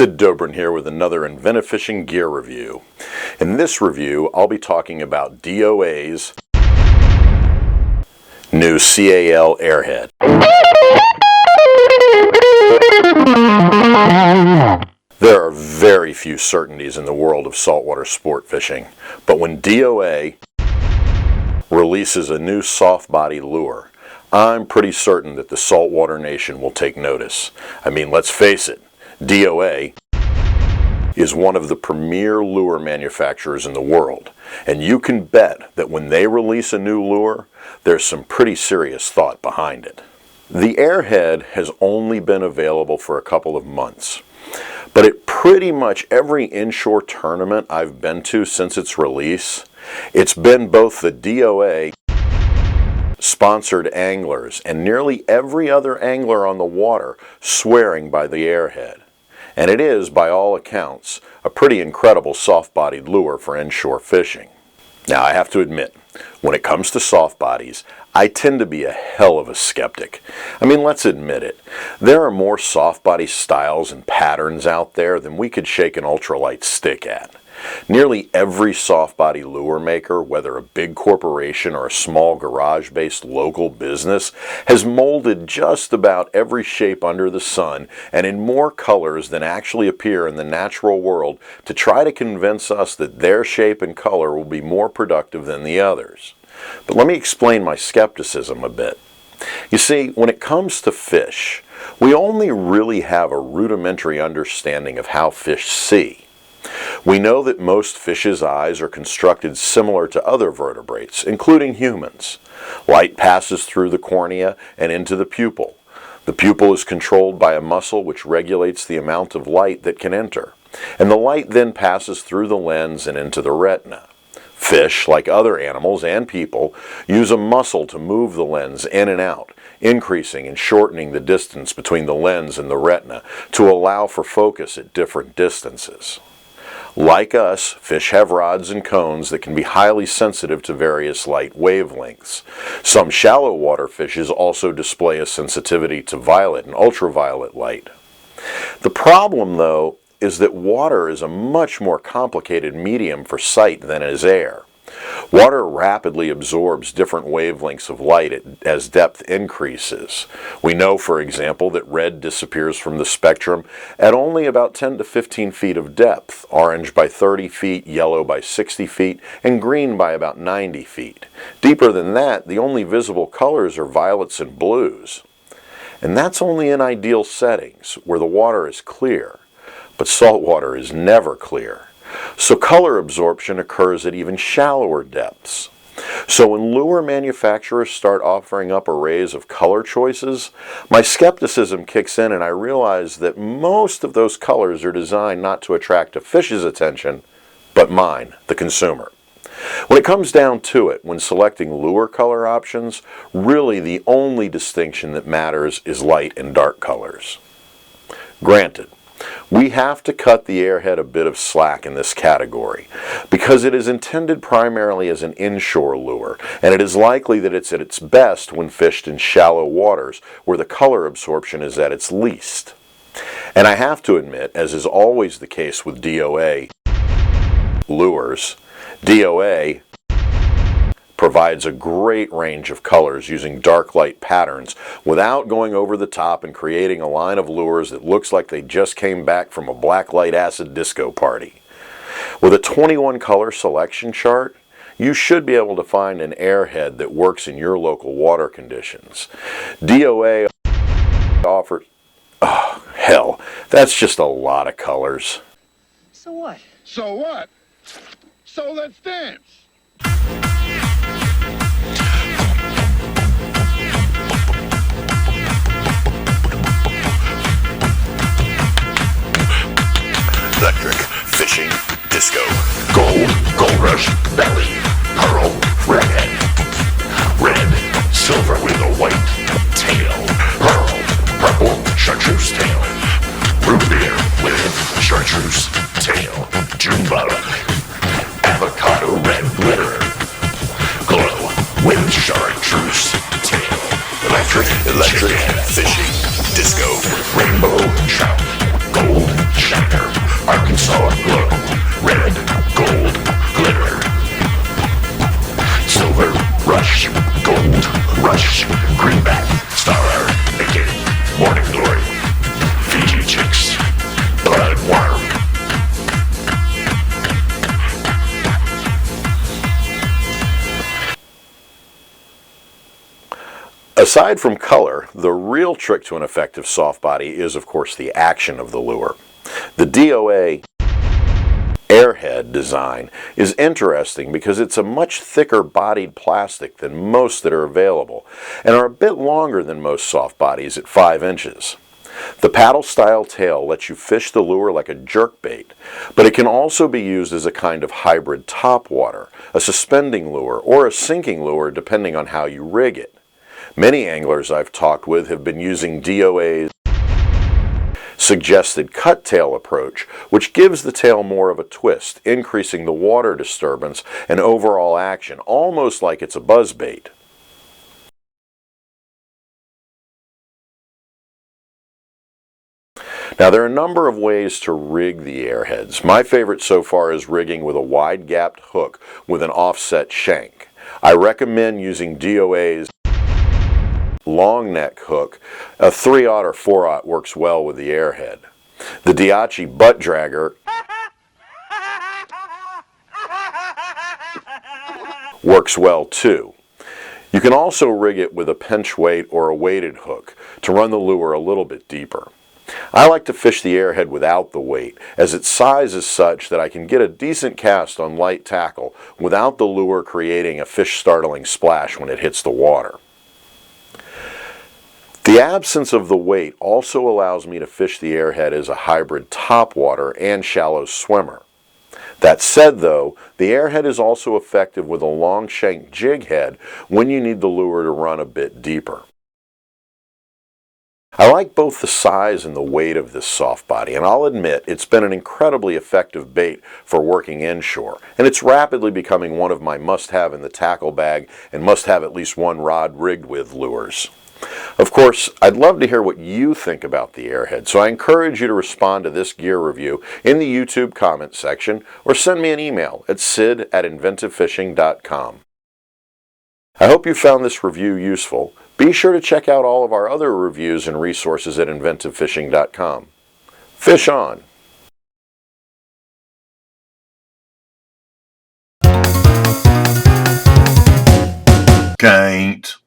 Sid Dobrin here with another Inventive Fishing Gear review. In this review, I'll be talking about DOA's new CAL Airhead. There are very few certainties in the world of saltwater sport fishing, but when DOA releases a new soft body lure, I'm pretty certain that the saltwater nation will take notice. I mean, let's face it, DOA is one of the premier lure manufacturers in the world, and you can bet that when they release a new lure, there's some pretty serious thought behind it. The Airhead has only been available for a couple of months, but at pretty much every inshore tournament I've been to since its release, it's been both the DOA sponsored anglers and nearly every other angler on the water swearing by the Airhead. And it is, by all accounts, a pretty incredible soft-bodied lure for inshore fishing. Now, I have to admit, when it comes to soft bodies, I tend to be a hell of a skeptic. I mean, let's admit it. There are more soft body styles and patterns out there than we could shake an ultralight stick at. Nearly every soft body lure maker, whether a big corporation or a small garage-based local business, has molded just about every shape under the sun and in more colors than actually appear in the natural world to try to convince us that their shape and color will be more productive than the others. But let me explain my skepticism a bit. You see, when it comes to fish, we only really have a rudimentary understanding of how fish see. We know that most fish's eyes are constructed similar to other vertebrates, including humans. Light passes through the cornea and into the pupil. The pupil is controlled by a muscle which regulates the amount of light that can enter, and the light then passes through the lens and into the retina. Fish, like other animals and people, use a muscle to move the lens in and out, increasing and shortening the distance between the lens and the retina to allow for focus at different distances. Like us, fish have rods and cones that can be highly sensitive to various light wavelengths. Some shallow water fishes also display a sensitivity to violet and ultraviolet light. The problem, though, is that water is a much more complicated medium for sight than is air. Water rapidly absorbs different wavelengths of light as depth increases. We know, for example, that red disappears from the spectrum at only about 10 to 15 feet of depth, orange by 30 feet, yellow by 60 feet, and green by about 90 feet. Deeper than that, the only visible colors are violets and blues. And that's only in ideal settings, where the water is clear. But salt water is never clear. So color absorption occurs at even shallower depths. So when lure manufacturers start offering up arrays of color choices, my skepticism kicks in and I realize that most of those colors are designed not to attract a fish's attention, but mine, the consumer. When it comes down to it, when selecting lure color options, really the only distinction that matters is light and dark colors. Granted, we have to cut the Airhead a bit of slack in this category because it is intended primarily as an inshore lure, and it is likely that it's at its best when fished in shallow waters where the color absorption is at its least. And I have to admit, as is always the case with DOA lures, DOA provides a great range of colors using dark light patterns without going over the top and creating a line of lures that looks like they just came back from a black light acid disco party. With a 21 color selection chart, you should be able to find an Airhead that works in your local water conditions. DOA offers... oh, hell, that's just a lot of colors. So what? So what? So let's dance! Electric fishing disco. Gold, gold rush, belly, pearl, redhead. Red, silver with a white tail. Pearl, purple, chartreuse tail. Root beer with chartreuse tail. June bottom, avocado red glitter. Glow with chartreuse tail. Electric fishing disco. Rainbow trout, gold shiner. Aside from color, the real trick to an effective soft body is, of course, the action of the lure. The DOA Airhead design is interesting because it's a much thicker bodied plastic than most that are available and are a bit longer than most soft bodies at 5 inches. The paddle style tail lets you fish the lure like a jerkbait, but it can also be used as a kind of hybrid topwater, a suspending lure, or a sinking lure depending on how you rig it. Many anglers I've talked with have been using DOA's suggested cut tail approach, which gives the tail more of a twist, increasing the water disturbance and overall action, almost like it's a buzzbait. Now there are a number of ways to rig the airheads. My favorite so far is rigging with a wide-gapped hook with an offset shank. I recommend using DOA's long neck hook. A 3/0 or 4/0 works well with the airhead. The Diachi butt dragger works well too. You can also rig it with a pinch weight or a weighted hook to run the lure a little bit deeper. I like to fish the airhead without the weight, as its size is such that I can get a decent cast on light tackle without the lure creating a fish-startling splash when it hits the water. The absence of the weight also allows me to fish the airhead as a hybrid topwater and shallow swimmer. That said though, the airhead is also effective with a long shank jig head when you need the lure to run a bit deeper. I like both the size and the weight of this soft body, and I'll admit it's been an incredibly effective bait for working inshore, and it's rapidly becoming one of my must-have in the tackle bag and must-have at least one rod rigged with lures. Of course, I'd love to hear what you think about the airhead, so I encourage you to respond to this gear review in the YouTube comment section or send me an email at sid@inventivefishing.com. I hope you found this review useful. Be sure to check out all of our other reviews and resources at inventivefishing.com. Fish on! Can't.